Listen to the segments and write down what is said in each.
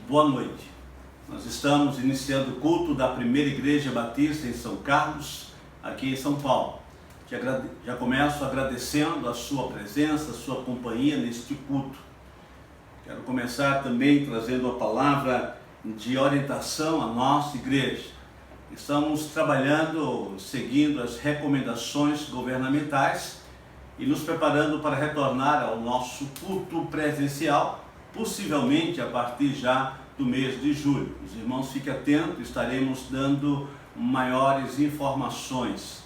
Boa noite. Nós estamos iniciando o culto da Primeira Igreja Batista em São Carlos, aqui em São Paulo. Já começo agradecendo a sua presença, a sua companhia neste culto. Quero começar também trazendo a palavra de orientação à nossa igreja. Estamos trabalhando, seguindo as recomendações governamentais e nos preparando para retornar ao nosso culto presencial, possivelmente a partir já do mês de julho. Os irmãos fiquem atentos, estaremos dando maiores informações.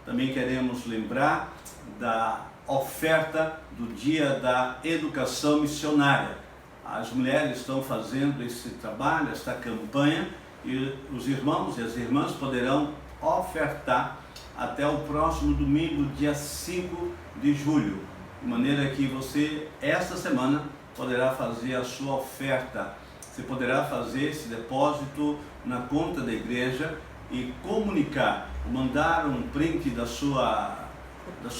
Também queremos lembrar da oferta do Dia da Educação Missionária. As mulheres estão fazendo esse trabalho, esta campanha, e os irmãos e as irmãs poderão ofertar até o próximo domingo, dia 5 de julho, de maneira que você, esta semana, poderá fazer a sua oferta. Você poderá fazer esse depósito na conta da igreja e comunicar, mandar um print da sua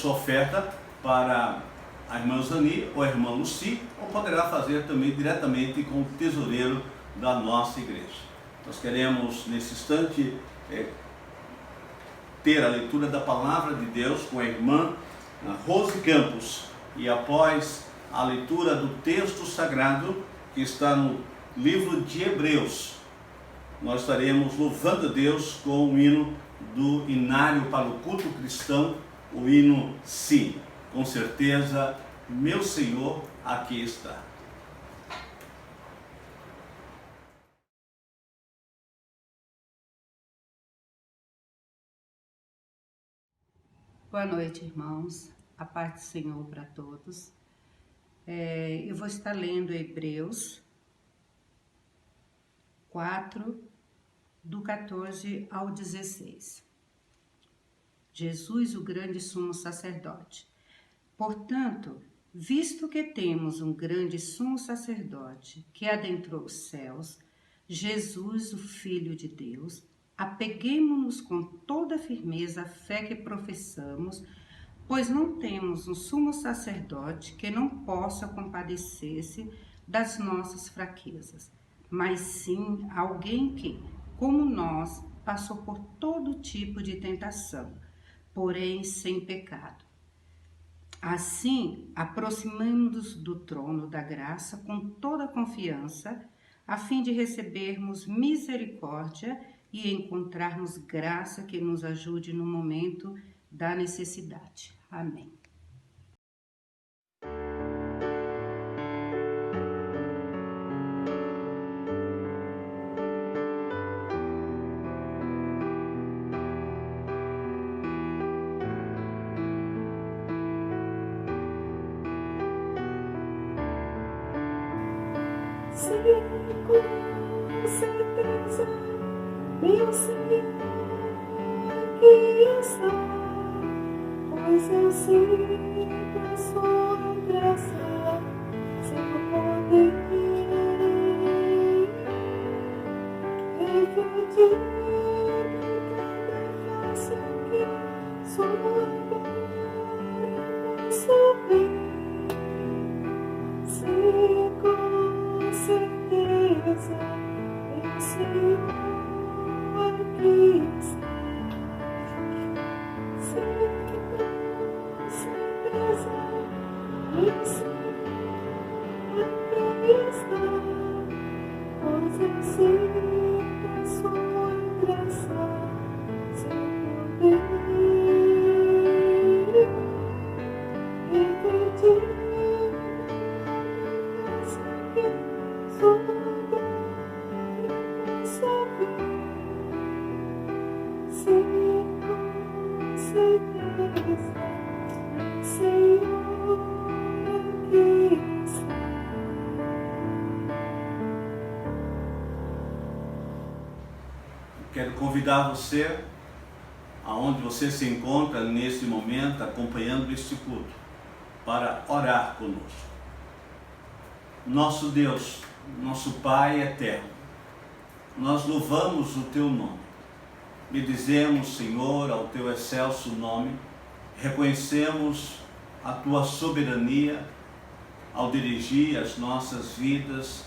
oferta para a irmã Zani ou a irmã Luci, ou poderá fazer também diretamente com o tesoureiro da nossa igreja. Nós queremos, nesse instante, ter a leitura da Palavra de Deus com a irmã Rose Campos, e após a leitura do texto sagrado que está no livro de Hebreus, nós estaremos louvando a Deus com o hino do Inário para o Culto Cristão, o hino Sim. Com certeza, meu Senhor aqui está. Boa noite, irmãos. A paz do Senhor para todos. Eu vou estar lendo Hebreus 4, do 14 ao 16. Jesus, o grande sumo sacerdote. Portanto, visto que temos um grande sumo sacerdote que adentrou os céus, Jesus, o Filho de Deus, apeguemo-nos com toda firmeza à fé que professamos, pois não temos um sumo sacerdote que não possa compadecer-se das nossas fraquezas, mas sim alguém que, como nós, passou por todo tipo de tentação, porém sem pecado. Assim, aproximemo-nos do trono da graça com toda confiança, a fim de recebermos misericórdia e encontrarmos graça que nos ajude no momento da necessidade. Amém. Sei com certeza, meu Senhor aqui está, pois eu sinto a sua graça, seu poder. Refletir em cada face aqui, sua glória posso ver. Sei com certeza, meu Senhor aqui está. Sei com certeza, meu Senhor aqui está, pois eu sinto a sua graça, seu poder. Refletir Quero convidar você, aonde você se encontra nesse momento, acompanhando este culto, para orar conosco. Nosso Deus, nosso Pai eterno, nós louvamos o Teu nome. Bendizemos, Senhor, ao Teu excelso nome, reconhecemos a Tua soberania ao dirigir as nossas vidas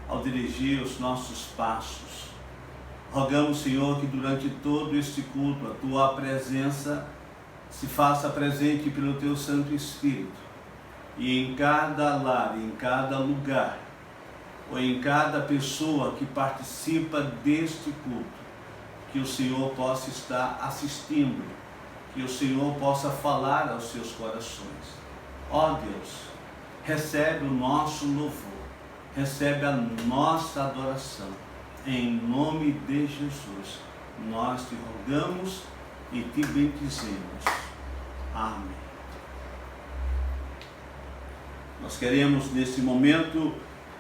ao dirigir os nossos passos. Rogamos, Senhor, que durante todo este culto a Tua presença se faça presente pelo Teu Santo Espírito, e em cada lar, em cada lugar, ou em cada pessoa que participa deste culto, que o Senhor possa estar assistindo, que o Senhor possa falar aos seus corações. Ó Deus, recebe o nosso louvor, recebe a nossa adoração. Em nome de Jesus, nós te rogamos e te bendizemos. Amém. Nós queremos nesse momento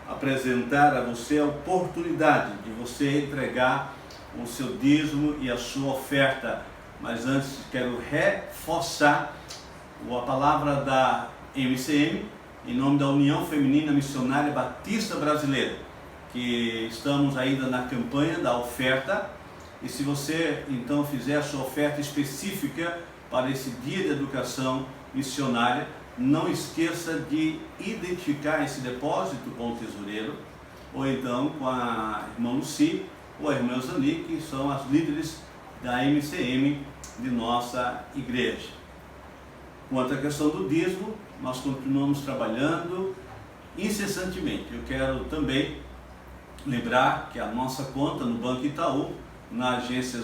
apresentar a você a oportunidade de você entregar o seu dízimo e a sua oferta. Mas antes quero reforçar a palavra da MCM, em nome da União Feminina Missionária Batista Brasileira, que estamos ainda na campanha da oferta. E se você então fizer a sua oferta específica para esse dia de educação missionária, não esqueça de identificar esse depósito com o tesoureiro, ou então com a irmã Lucy ou a irmã Zani, que são as líderes da MCM de nossa igreja. Quanto à questão do dízimo, nós continuamos trabalhando incessantemente. Eu quero também lembrar que a nossa conta no Banco Itaú, na agência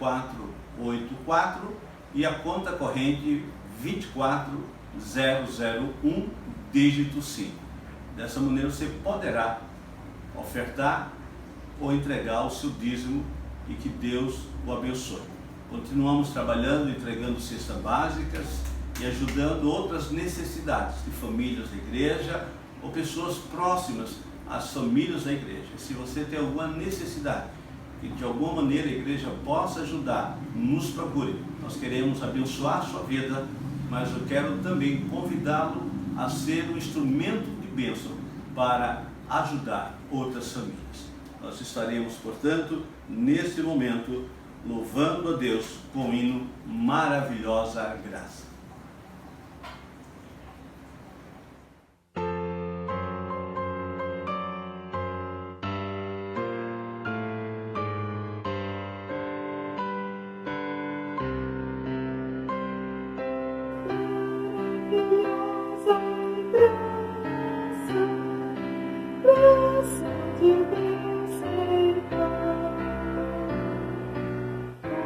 0484 e a conta corrente 24001, dígito 5. Dessa maneira você poderá ofertar ou entregar o seu dízimo e que Deus o abençoe. Continuamos trabalhando, entregando cestas básicas e ajudando outras necessidades de famílias da igreja ou pessoas próximas às famílias da igreja. Se você tem alguma necessidade que de alguma maneira a igreja possa ajudar, nos procure. Nós queremos abençoar a sua vida, mas eu quero também convidá-lo a ser um instrumento de bênção para ajudar outras famílias. Nós estaremos, portanto, nesse momento, louvando a Deus com o hino Maravilhosa Graça. Maravilhosa graça, graça de Deus sem par.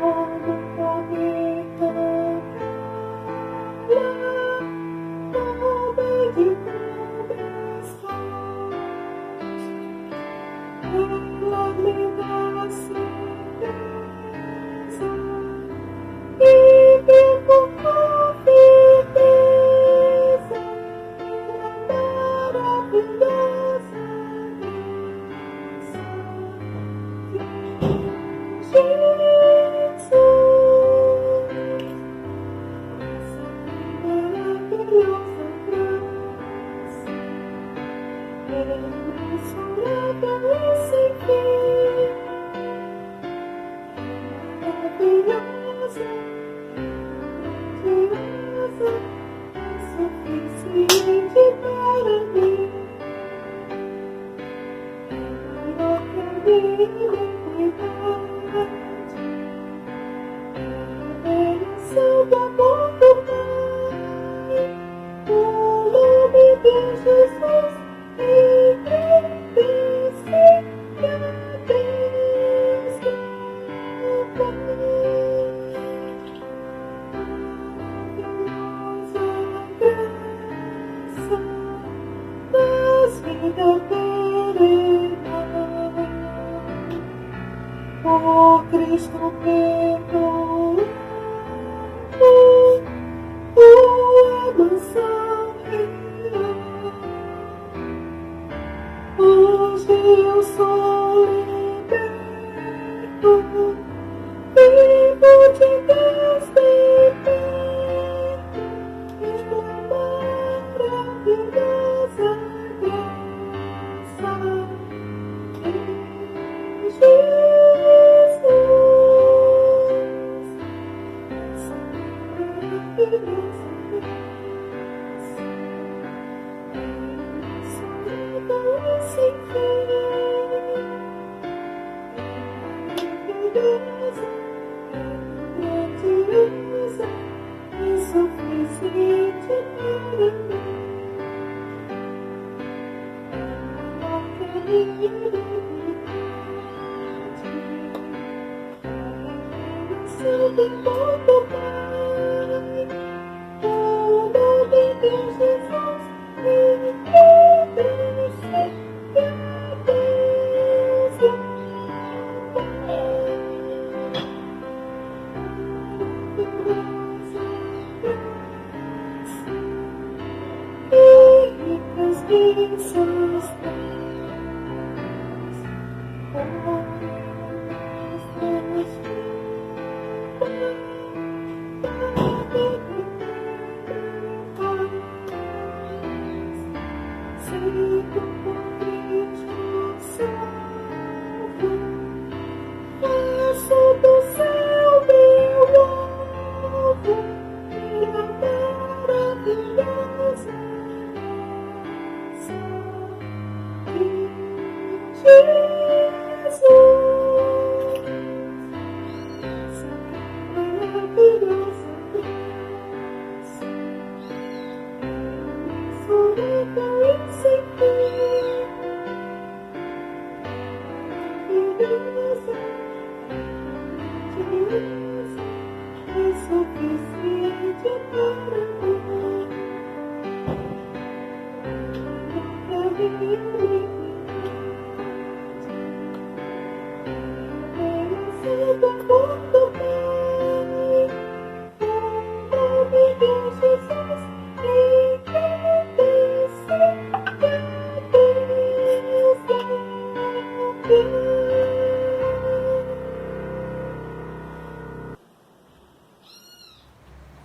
Como poder cantar-lhe, toda de tempestade, ela me dá certeza e vivo com certeza na maravilhosa graça de Jesus. Essa maravilhosa graça é imensurável e sem fim, maravilhosa, grandiosa, é suficiente para mim. É maior que a minha iniquidade, é a bênção do amor do Pai. O nome de Jesus engrandece a Deus do Pai. Maravilhosa graça das vidas terrenas, por Cristo perdoado, tua mansão real. Hoje eu sou liberto, vivo de Deus dentro, pela maravilhosa graça de Jesus. Essa maravilhosa graça é imensurável e sem fim.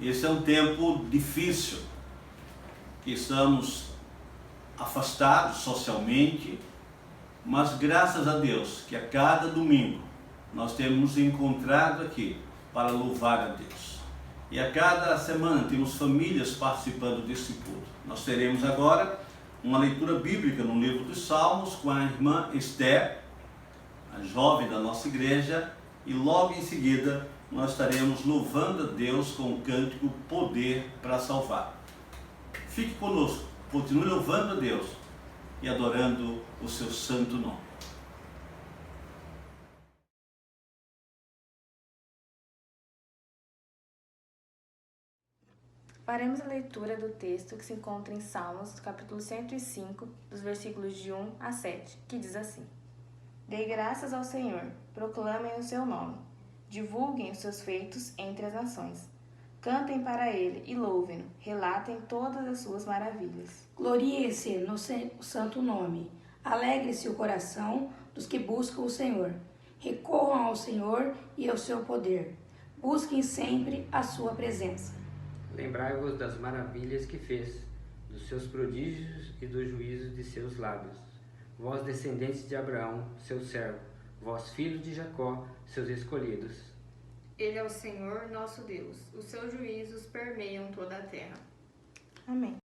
Esse é um tempo difícil, que estamos afastados socialmente, mas graças a Deus que a cada domingo nós temos encontrado aqui para louvar a Deus. E a cada semana temos famílias participando desse culto. Nós teremos agora uma leitura bíblica no livro dos Salmos com a irmã Esther, a jovem da nossa igreja, e logo em seguida nós estaremos louvando a Deus com o cântico Poder para Salvar. Fique conosco, continue louvando a Deus e adorando o seu santo nome. Faremos a leitura do texto que se encontra em Salmos, capítulo 105, dos versículos de 1 a 7, que diz assim: Dei graças ao Senhor, proclamem o seu nome, divulguem os seus feitos entre as nações. Cantem para ele e louvem-no, relatem todas as suas maravilhas. Glorie-se no santo nome, alegre-se o coração dos que buscam o Senhor. Recorram ao Senhor e ao seu poder, busquem sempre a sua presença. Lembrai-vos das maravilhas que fez, dos seus prodígios e dos juízos de seus lábios. Vós, descendentes de Abraão, seu servo, vós, filhos de Jacó, seus escolhidos. Ele é o Senhor, nosso Deus. Os seus juízos permeiam toda a terra. Amém.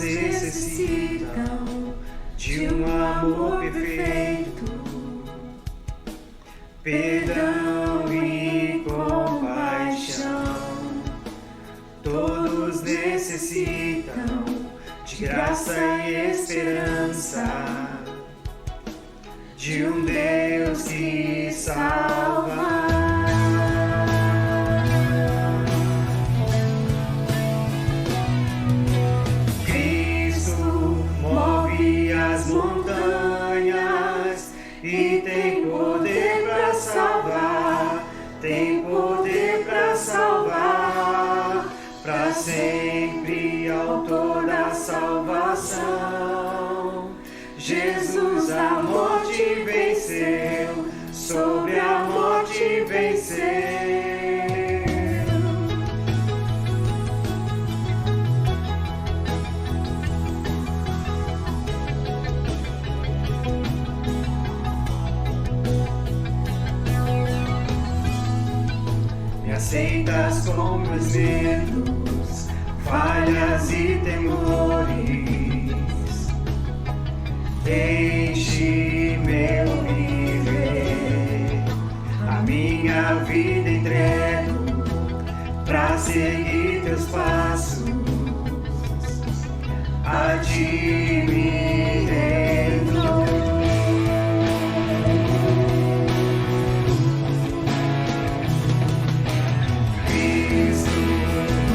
Necessitam de um amor perfeito, perdão e compaixão. Todos necessitam de graça e esperança, de um Deus que salva. Montanhas e tem poder para salvar, tem poder para salvar, para sempre autor da salvação. Jesus a morte venceu, sobre a morte venceu. com meus medos, falhas e temores. Enche meu viver, a minha vida entrego pra seguir teus passos. A ti me rendo. Cristo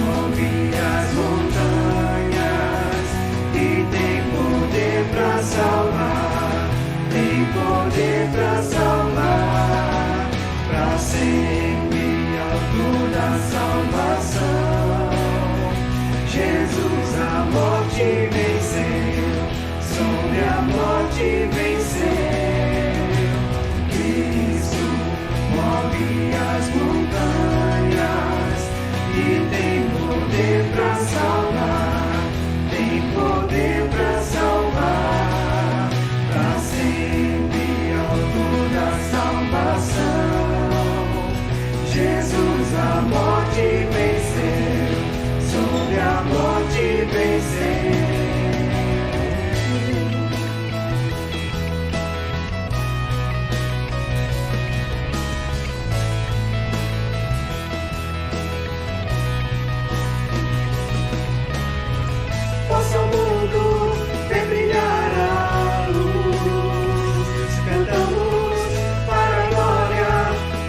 move as montanhas e tem poder pra salvar, tem poder pra salvar, pra sempre autor da salvação. Jesus a morte venceu, sobre a morte venceu. Cristo move as montanhas e tem poder pra salvar, tem poder pra salvar, pra sempre autor da salvação. Jesus a morte venceu, sobre a morte venceu. Possa o mundo ver brilhar a luz, cantamos para a glória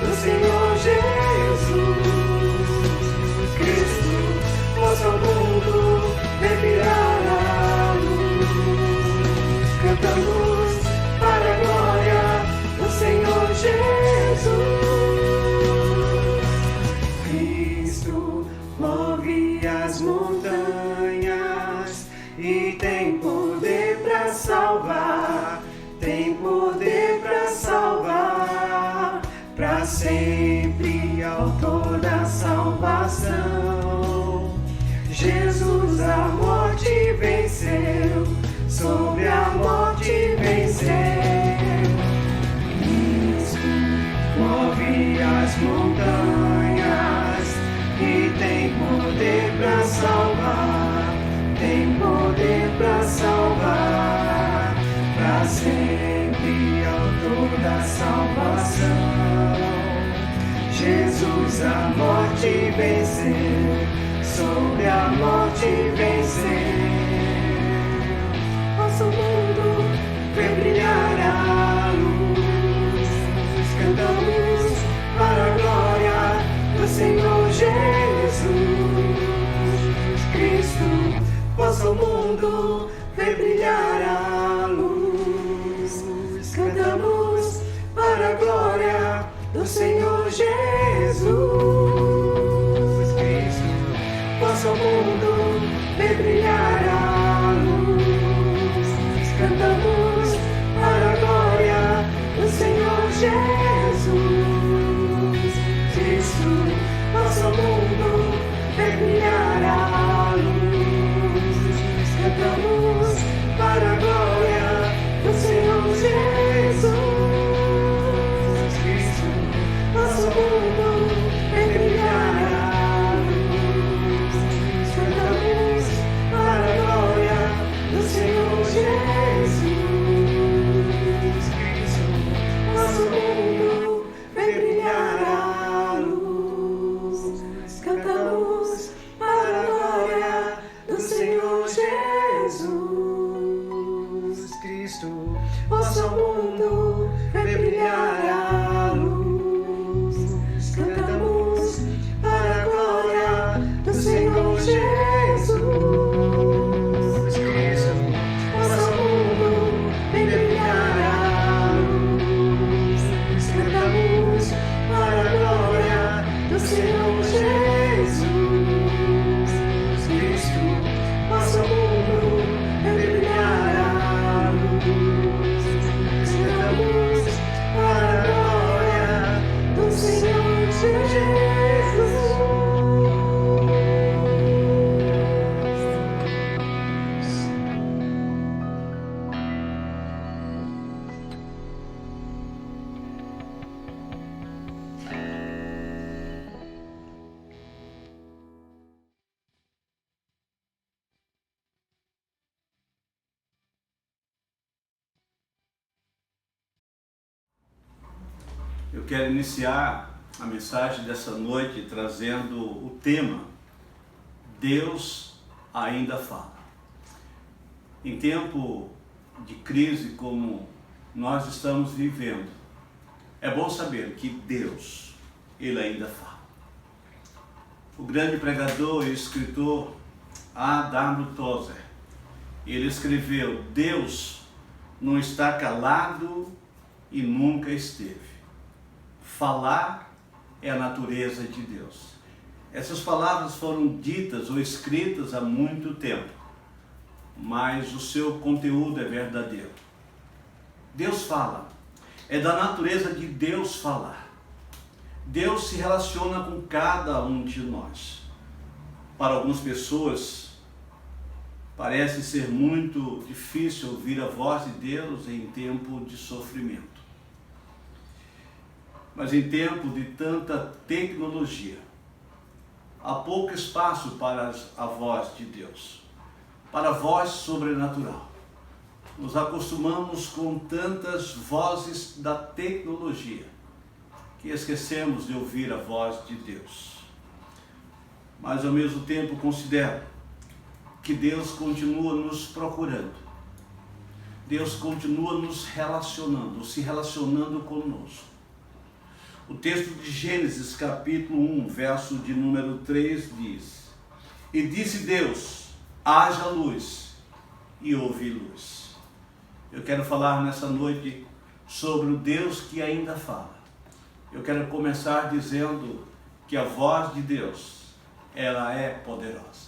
do Senhor Jesus. Cristo, possa o mundo ver brilhar a luz, cantamos para a glória do Senhor Jesus. Cristo move as montanhas e tem poder pra salvar, tem poder pra salvar, pra sempre autor da salvação. Jesus a morte venceu, sobre a morte venceu. Cristo move as montanhas e tem poder pra salvar, tem poder pra salvar, pra sempre autor da salvação. Jesus a morte venceu, sobre a morte venceu. Nosso mundo vê brilhar a luz, cantamos para a glória do Senhor Jesus. Cristo, possa o mundo ver brilhar a luz, cantamos para a glória do Senhor Jesus. Cristo, possa o mundo ver brilhar a luz, cantamos para a glória do Senhor Jesus. Cristo, possa o mundo ver brilhar a luz, cantamos para a glória do Senhor Jesus. Cristo, possa o mundo ver brilhar a luz, cantamos para quero iniciar a mensagem dessa noite trazendo o tema Deus ainda fala. Em tempo de crise como nós estamos vivendo, é bom saber que Deus, Ele ainda fala. O grande pregador e escritor A.W. Tozer, ele escreveu: Deus não está calado e nunca esteve. Falar é a natureza de Deus. Essas palavras foram ditas ou escritas há muito tempo, mas o seu conteúdo é verdadeiro. Deus fala. É da natureza de Deus falar. Deus se relaciona com cada um de nós. Para algumas pessoas, parece ser muito difícil ouvir a voz de Deus em tempo de sofrimento. Mas em tempo de tanta tecnologia, há pouco espaço para a voz de Deus, para a voz sobrenatural. Nos acostumamos com tantas vozes da tecnologia que esquecemos de ouvir a voz de Deus. Mas ao mesmo tempo considero que Deus continua nos procurando. Deus continua nos relacionando, se relacionando conosco. O texto de Gênesis capítulo 1, verso de número 3 diz: E disse Deus, haja luz, e houve luz. Eu quero falar nessa noite sobre o Deus que ainda fala. Eu quero começar dizendo que a voz de Deus, ela é poderosa.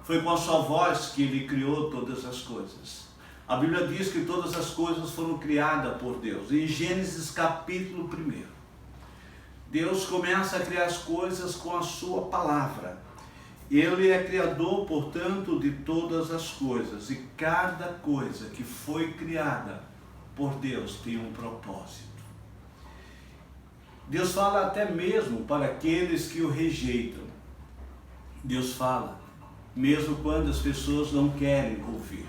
Foi com a sua voz que Ele criou todas as coisas. A Bíblia diz que todas as coisas foram criadas por Deus. Em Gênesis capítulo 1, Deus começa a criar as coisas com a sua palavra. Ele é criador, portanto, de todas as coisas. E cada coisa que foi criada por Deus tem um propósito. Deus fala até mesmo para aqueles que o rejeitam. Deus fala mesmo quando as pessoas não querem ouvir.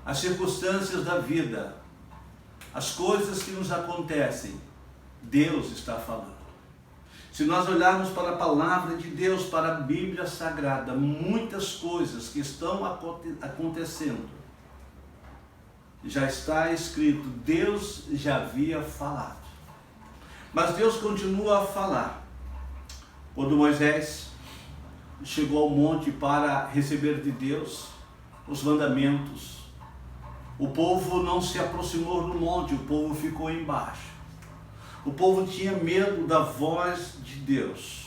As circunstâncias da vida, as coisas que nos acontecem, Deus está falando. Se nós olharmos para a palavra de Deus, para a Bíblia Sagrada, muitas coisas que estão acontecendo, já está escrito, Deus já havia falado. Mas Deus continua a falar. Quando Moisés chegou ao monte para receber de Deus os mandamentos, o povo não se aproximou do monte, o povo ficou embaixo. O povo tinha medo da voz de Deus.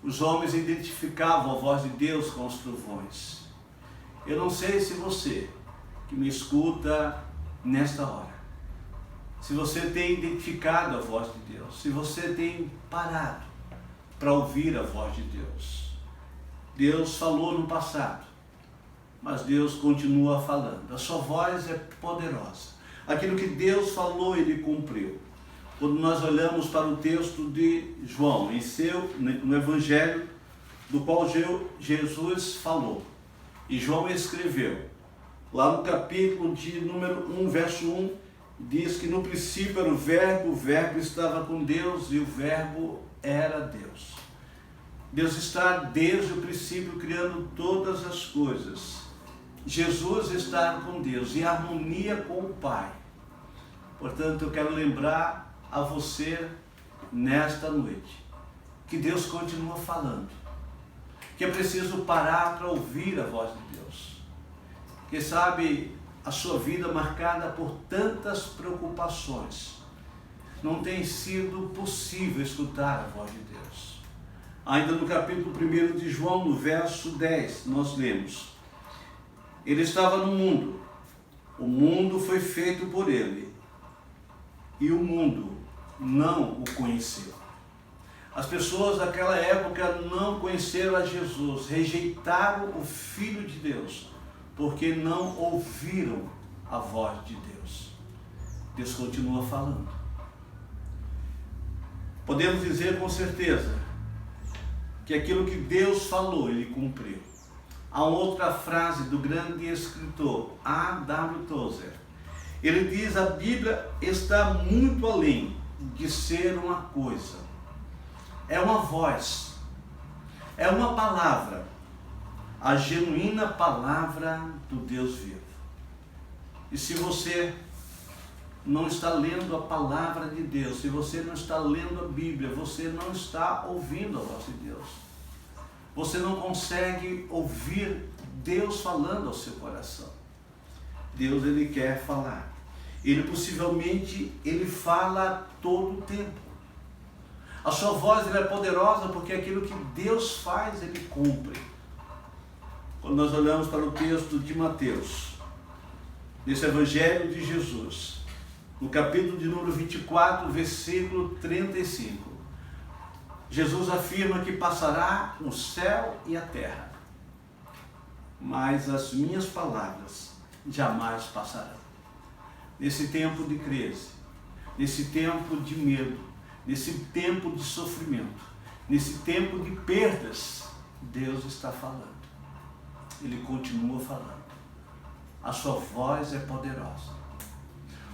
Os homens identificavam a voz de Deus com os trovões. Eu não sei se você que me escuta nesta hora, se você tem identificado a voz de Deus, se você tem parado para ouvir a voz de Deus. Deus falou no passado, mas Deus continua falando. A sua voz é poderosa. Aquilo que Deus falou, Ele cumpriu. Quando nós olhamos para o texto de João, no Evangelho, do qual Jesus falou, e João escreveu, lá no capítulo de número 1, verso 1, diz que no princípio era o verbo estava com Deus e o verbo era Deus. Deus está desde o princípio criando todas as coisas. Jesus está com Deus, em harmonia com o Pai. Portanto, eu quero lembrar a você nesta noite que Deus continua falando, que é preciso parar para ouvir a voz de Deus. Quem sabe a sua vida marcada por tantas preocupações, não tem sido possível escutar a voz de Deus. Ainda no capítulo 1 de João, no verso 10, nós lemos: Ele estava no mundo, o mundo foi feito por Ele, e o mundo não o conheceu. As pessoas daquela época não conheceram a Jesus, rejeitaram o Filho de Deus, porque não ouviram a voz de Deus. Deus continua falando. Podemos dizer com certeza que aquilo que Deus falou, Ele cumpriu. Há outra frase do grande escritor A.W. Tozer. Ele diz: a Bíblia está muito além de ser uma coisa. É uma voz, é uma palavra, a genuína palavra do Deus vivo. E se você não está lendo a palavra de Deus, se você não está lendo a Bíblia, você não está ouvindo a voz de Deus. Você não consegue ouvir Deus falando ao seu coração. Deus, Ele quer falar. Ele possivelmente, Ele fala todo o tempo. A sua voz é poderosa porque aquilo que Deus faz, Ele cumpre. Quando nós olhamos para o texto de Mateus, nesse Evangelho de Jesus, no capítulo de número 24, versículo 35, Jesus afirma que passará o céu e a terra, mas as minhas palavras jamais passarão. Nesse tempo de crise, nesse tempo de medo, nesse tempo de sofrimento, nesse tempo de perdas, Deus está falando. Ele continua falando. A sua voz é poderosa.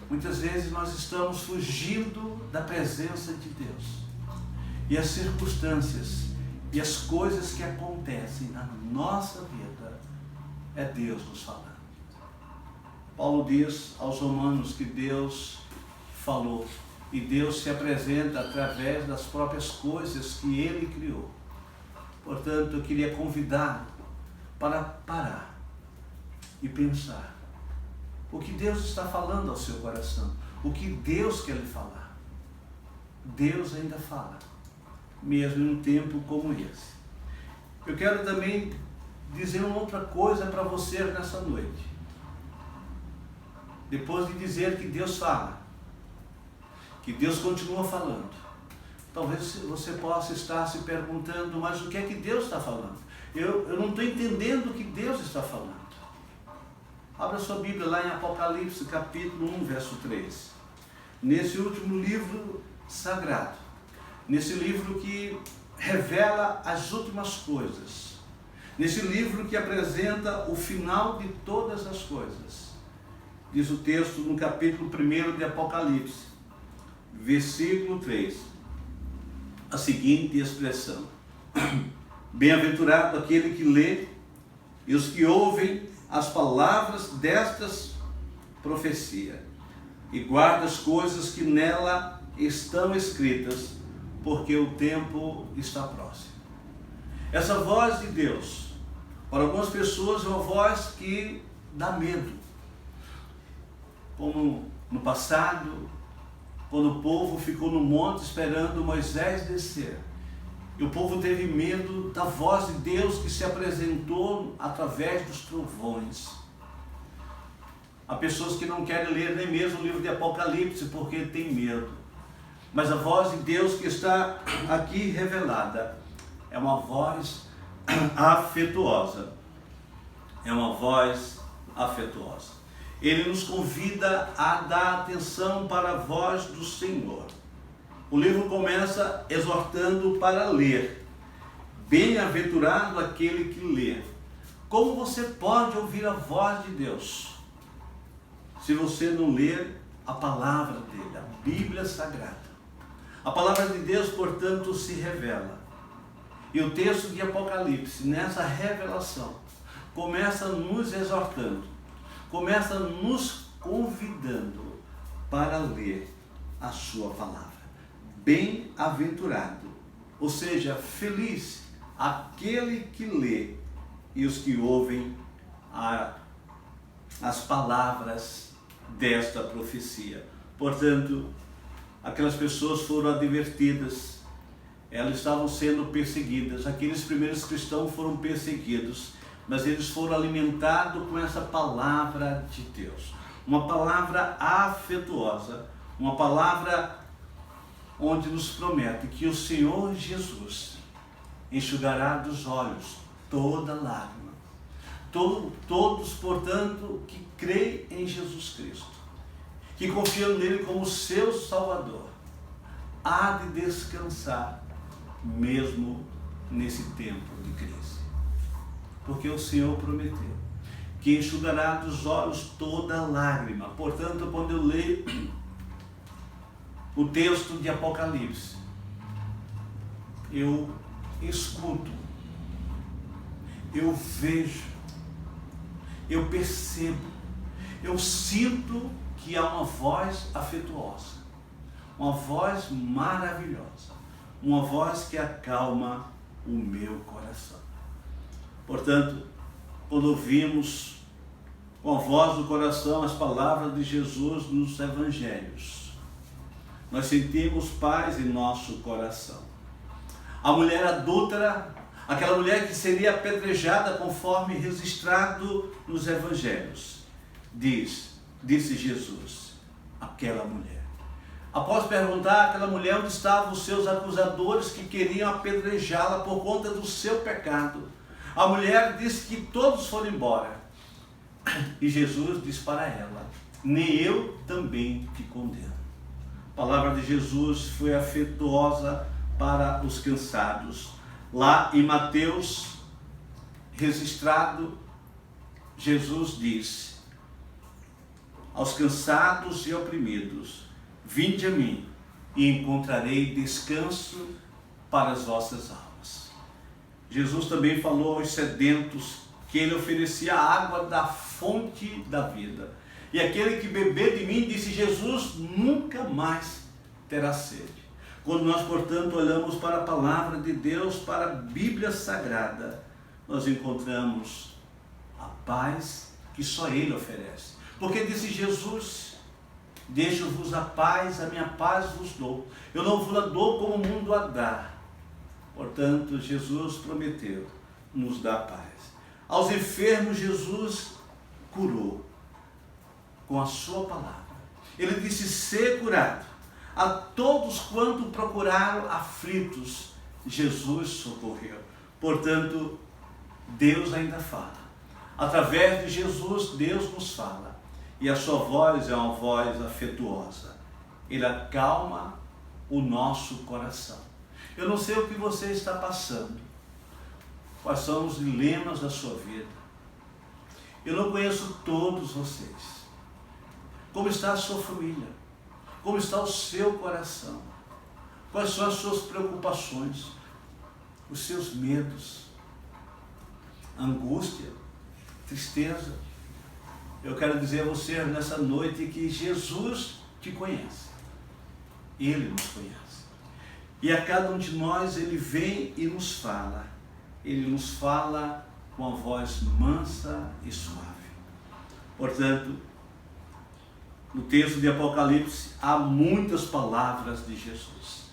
Muitas vezes nós estamos fugindo da presença de Deus. E as circunstâncias e as coisas que acontecem na nossa vida, é Deus nos falando. Paulo diz aos Romanos que Deus falou. E Deus se apresenta através das próprias coisas que Ele criou. Portanto, eu queria convidá-lo para parar e pensar o que Deus está falando ao seu coração, o que Deus quer lhe falar. Deus ainda fala, mesmo em um tempo como esse. Eu quero também dizer uma outra coisa para você nessa noite. Depois de dizer que Deus fala, que Deus continua falando, talvez você possa estar se perguntando: mas o que é que Deus está falando? Eu não estou entendendo o que Deus está falando. Abra sua Bíblia lá em Apocalipse, capítulo 1, verso 3. Nesse último livro sagrado, nesse livro que revela as últimas coisas, nesse livro que apresenta o final de todas as coisas, diz o texto no capítulo 1 de Apocalipse, versículo 3, a seguinte expressão: bem-aventurado aquele que lê e os que ouvem as palavras destas profecia e guarda as coisas que nela estão escritas, porque o tempo está próximo. Essa voz de Deus, para algumas pessoas, é uma voz que dá medo. Como no passado, quando o povo ficou no monte esperando Moisés descer, e o povo teve medo da voz de Deus que se apresentou através dos trovões. Há pessoas que não querem ler nem mesmo o livro de Apocalipse porque tem medo. Mas a voz de Deus que está aqui revelada é uma voz afetuosa. É uma voz afetuosa. Ele nos convida a dar atenção para a voz do Senhor. O livro começa exortando para ler. Bem-aventurado aquele que lê. Como você pode ouvir a voz de Deus se você não ler a palavra dele, a Bíblia Sagrada? A palavra de Deus, portanto, se revela. E o texto de Apocalipse, nessa revelação, começa nos exortando, começa nos convidando para ler a sua palavra. Bem-aventurado, ou seja, feliz aquele que lê e os que ouvem as palavras desta profecia. Portanto, aquelas pessoas foram advertidas, elas estavam sendo perseguidas. Aqueles primeiros cristãos foram perseguidos, mas eles foram alimentados com essa palavra de Deus. Uma palavra afetuosa, uma palavra onde nos promete que o Senhor Jesus enxugará dos olhos toda lágrima. Todos, portanto, que creem em Jesus Cristo, que confiam nele como seu Salvador, há de descansar mesmo nesse tempo de crise. Porque o Senhor prometeu que enxugará dos olhos toda lágrima. Portanto, quando eu leio o texto de Apocalipse, eu escuto, eu vejo, eu percebo, eu sinto que há uma voz afetuosa, uma voz maravilhosa, uma voz que acalma o meu coração. Portanto, quando ouvimos com a voz do coração as palavras de Jesus nos evangelhos, nós sentimos paz em nosso coração. A mulher adúltera, aquela mulher que seria apedrejada conforme registrado nos evangelhos, disse Jesus, aquela mulher. Após perguntar àquela mulher onde estavam os seus acusadores que queriam apedrejá-la por conta do seu pecado, a mulher disse que todos foram embora. E Jesus disse para ela, nem eu também te condeno. A palavra de Jesus foi afetuosa para os cansados. Lá em Mateus, registrado, Jesus disse, aos cansados e oprimidos, vinde a mim e encontrarei descanso para as vossas almas. Jesus também falou aos sedentos que ele oferecia a água da fonte da vida. E aquele que beber de mim, disse Jesus, nunca mais terá sede. Quando nós, portanto, olhamos para a palavra de Deus, para a Bíblia Sagrada, nós encontramos a paz que só Ele oferece. Porque disse Jesus, deixo-vos a paz, a minha paz vos dou. Eu não vos a dou como o mundo a dá. Portanto, Jesus prometeu nos dar paz. Aos enfermos, Jesus curou com a sua palavra. Ele disse, ser curado. A todos quanto procuraram aflitos, Jesus socorreu. Portanto, Deus ainda fala. Através de Jesus, Deus nos fala. E a sua voz é uma voz afetuosa. Ele acalma o nosso coração. Eu não sei o que você está passando. Quais são os dilemas da sua vida. Eu não conheço todos vocês. Como está a sua família? Como está o seu coração? Quais são as suas preocupações? Os seus medos? Angústia? Tristeza? Eu quero dizer a você nessa noite que Jesus te conhece. Ele nos conhece. E a cada um de nós Ele vem e nos fala. Ele nos fala com a voz mansa e suave. Portanto, no texto de Apocalipse há muitas palavras de Jesus.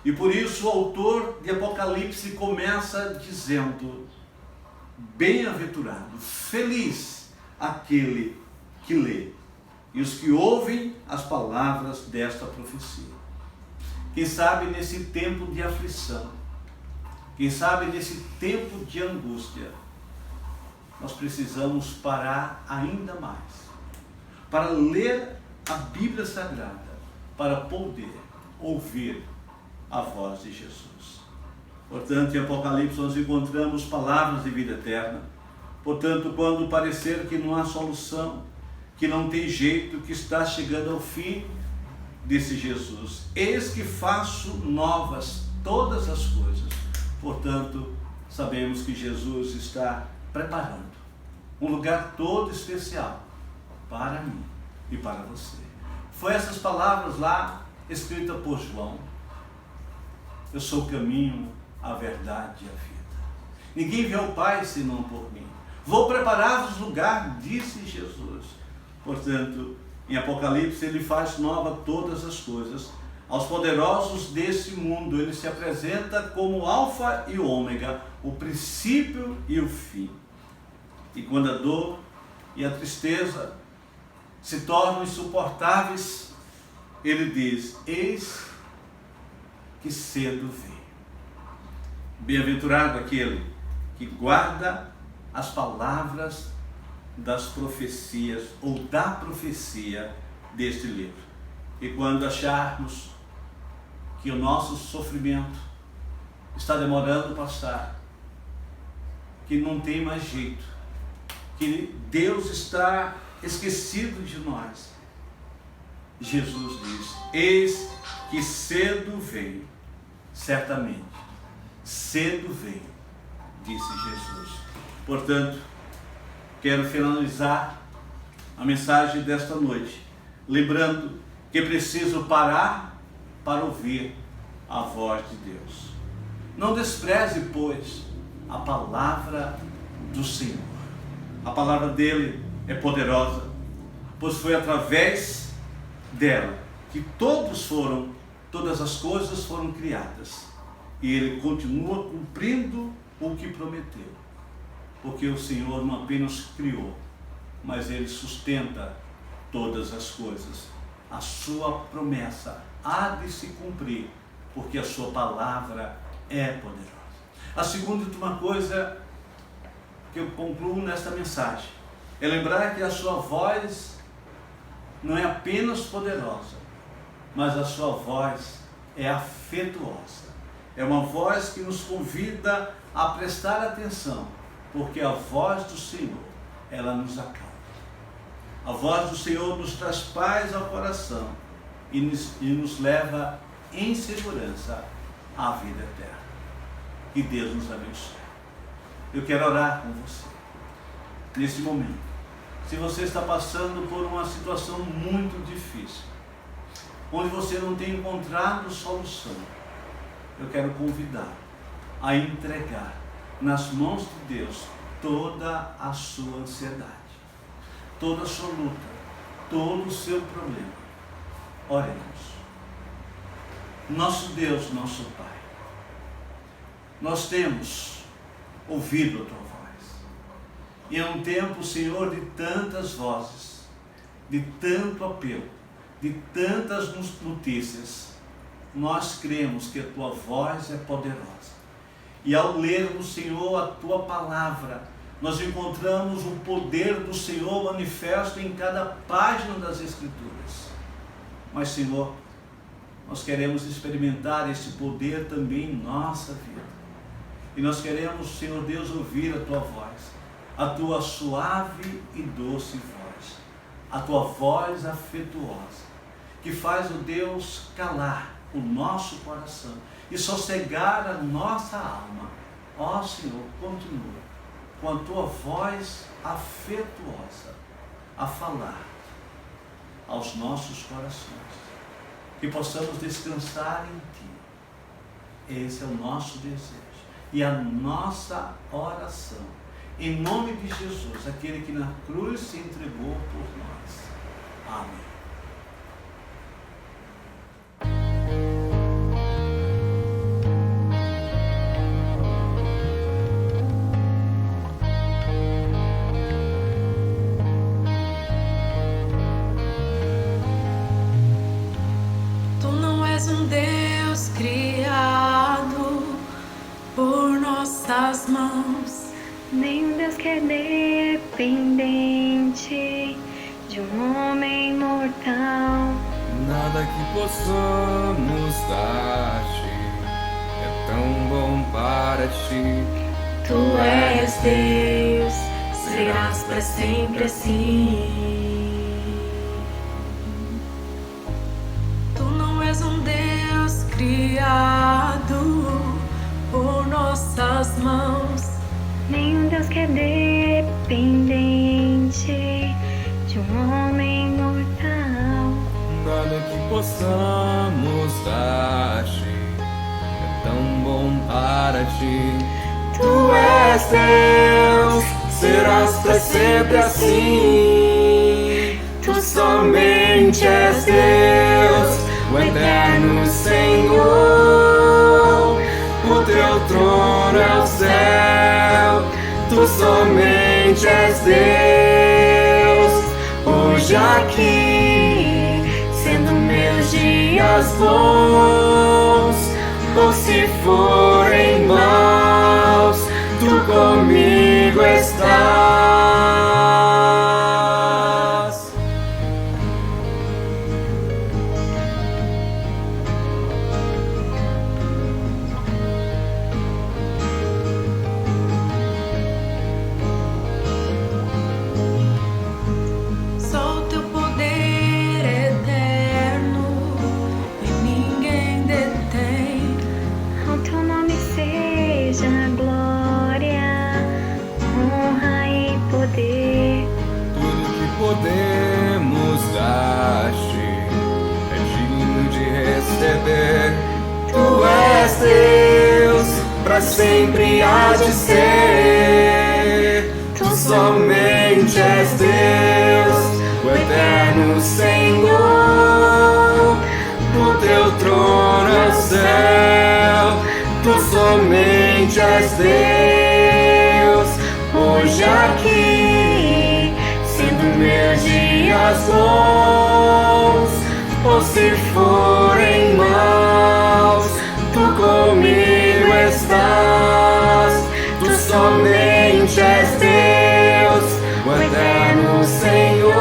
E por isso o autor de Apocalipse começa dizendo, bem-aventurado, feliz aquele que lê e os que ouvem as palavras desta profecia. Quem sabe nesse tempo de aflição, quem sabe nesse tempo de angústia, nós precisamos parar ainda mais para ler a Bíblia Sagrada, para poder ouvir a voz de Jesus. Portanto, em Apocalipse nós encontramos palavras de vida eterna. Portanto, quando parecer que não há solução, que não tem jeito, que está chegando ao fim, disse Jesus, eis que faço novas todas as coisas. Portanto, sabemos que Jesus está preparando um lugar todo especial para mim e para você. Foi essas palavras lá, escritas por João. Eu sou o caminho, a verdade e a vida. Ninguém vê o Pai senão por mim. Vou preparar-vos lugar, disse Jesus. Portanto, em Apocalipse ele faz nova todas as coisas. Aos poderosos desse mundo ele se apresenta como o alfa e o ômega, o princípio e o fim. E quando a dor e a tristeza se tornam insuportáveis, ele diz, eis que cedo veio. Bem-aventurado aquele que guarda as palavras das profecias ou da profecia deste livro. E quando acharmos que o nosso sofrimento está demorando a passar, que não tem mais jeito, que Deus está esquecido de nós. Jesus diz: eis que cedo veio, certamente, cedo veio, disse Jesus. Portanto, quero finalizar a mensagem desta noite, lembrando que é preciso parar para ouvir a voz de Deus. Não despreze, pois, a palavra do Senhor. A palavra dele é poderosa, pois foi através dela que todas as coisas foram criadas. E ele continua cumprindo o que prometeu. Porque o Senhor não apenas criou, mas ele sustenta todas as coisas. A sua promessa há de se cumprir, porque a sua palavra é poderosa. A segunda e última coisa que eu concluo nesta mensagem é lembrar que a sua voz não é apenas poderosa, mas a sua voz é afetuosa. É uma voz que nos convida a prestar atenção, porque a voz do Senhor, ela nos acalma. A voz do Senhor nos traz paz ao coração e nos leva em segurança à vida eterna. Que Deus nos abençoe. Eu quero orar com você nesse momento. Se você está passando por uma situação muito difícil, onde você não tem encontrado solução, eu quero convidar a entregar nas mãos de Deus toda a sua ansiedade, toda a sua luta, todo o seu problema. Oremos. Nosso Deus, nosso Pai, nós temos ouvido a Tua voz. E é um tempo, Senhor, de tantas vozes, de tanto apelo, de tantas notícias. Nós cremos que a Tua voz é poderosa. E ao lermos, Senhor, a Tua palavra, nós encontramos o poder do Senhor manifesto em cada página das Escrituras. Mas, Senhor, nós queremos experimentar esse poder também em nossa vida. E nós queremos, Senhor Deus, ouvir a Tua voz, a Tua suave e doce voz, a Tua voz afetuosa, que faz, ó Deus, calar o nosso coração e sossegar a nossa alma. Ó Senhor, continua com a Tua voz afetuosa a falar aos nossos corações, que possamos descansar em Ti. Esse é o nosso desejo e a nossa oração, em nome de Jesus, aquele que na cruz se entregou por nós. Amém. Tu não és um Deus criado por nossas mãos, nem um Deus que é dependente de um homem mortal. Nada que possamos dar-te é tão bom para ti. Tu és Deus, serás para sempre assim. Tu não és um Deus criado por nossas mãos, nem um Deus que é dependente de um homem mortal. Nada que possamos dar-te é tão bom para ti. Tu és Deus, serás para sempre assim. Tu somente és Deus, o eterno Senhor. O Teu trono é o céu, Tu somente és Deus. Hoje aqui, sendo meus dias bons, ou se forem maus, Tu comigo estás. para sempre há de ser. Tu somente és Deus, o eterno Senhor. O teu trono é o céu, tu somente és Deus. Hoje aqui, sendo meus dias bons, ou se forem maus, tu comigo estás. Tu somente és Deus, o eterno Senhor.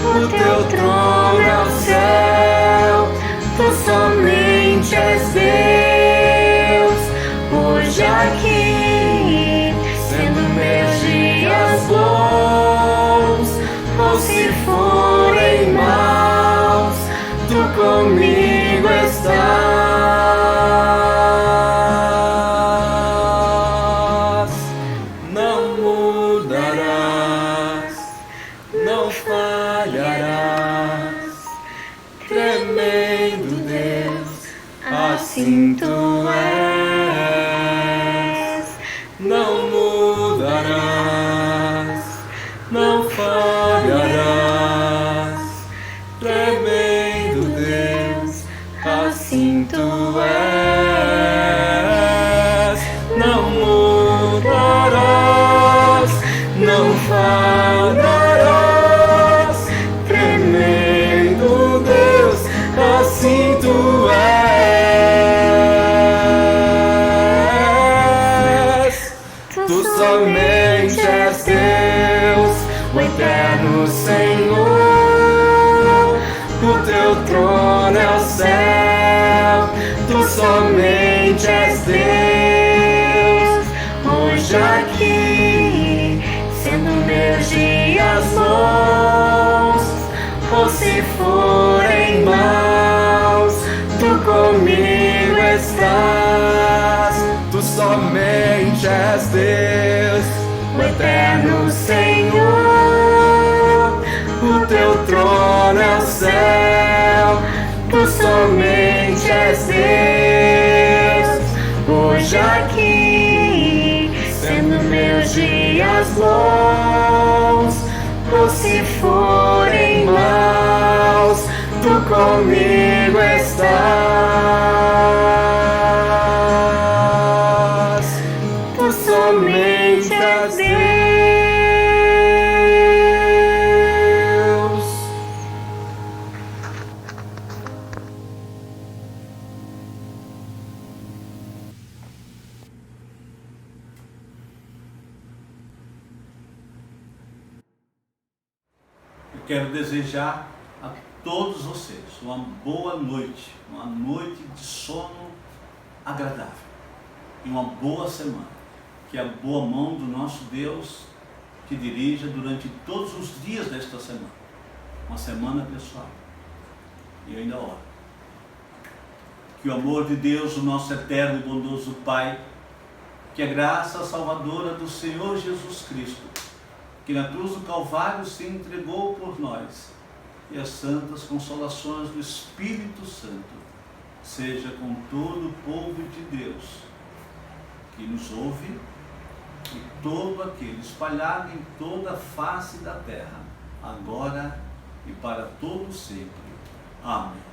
O teu trono é o céu, tu somente és Deus. Hoje aqui, sendo meus dias bons, ou se forem maus, tu comigo estás. Não mudarás, não falharás, tremendo Deus, assim tu és. Não mudarás, não falharás, tremendo Deus, assim tu és. Não mudarás, não falharás, tremendo Deus, assim tu és. Tu somente és Deus, o eterno Senhor. O teu trono é o céu, tu somente és Deus. Hoje aqui, sendo meus dias bons, ou se forem maus, tu comigo estás. Tu somente és Deus, o eterno Senhor. O teu trono é o céu, tu somente és Deus. Hoje aqui, sendo meus dias bons, ou se forem maus, tu comigo estás. Tu somente és Deus. Eu quero desejar a todos vocês uma boa noite, uma noite de sono agradável e uma boa semana. Que a boa mão do nosso Deus te dirija durante todos os dias desta semana. Uma semana abençoada. E eu ainda oro. Que o amor de Deus, o nosso eterno e bondoso Pai, que a graça salvadora do Senhor Jesus Cristo, que na cruz do Calvário se entregou por nós, e as santas consolações do Espírito Santo, seja com todo o povo de Deus, que nos ouve, e todo aquele espalhado em toda a face da terra, agora e para todo sempre. Amém.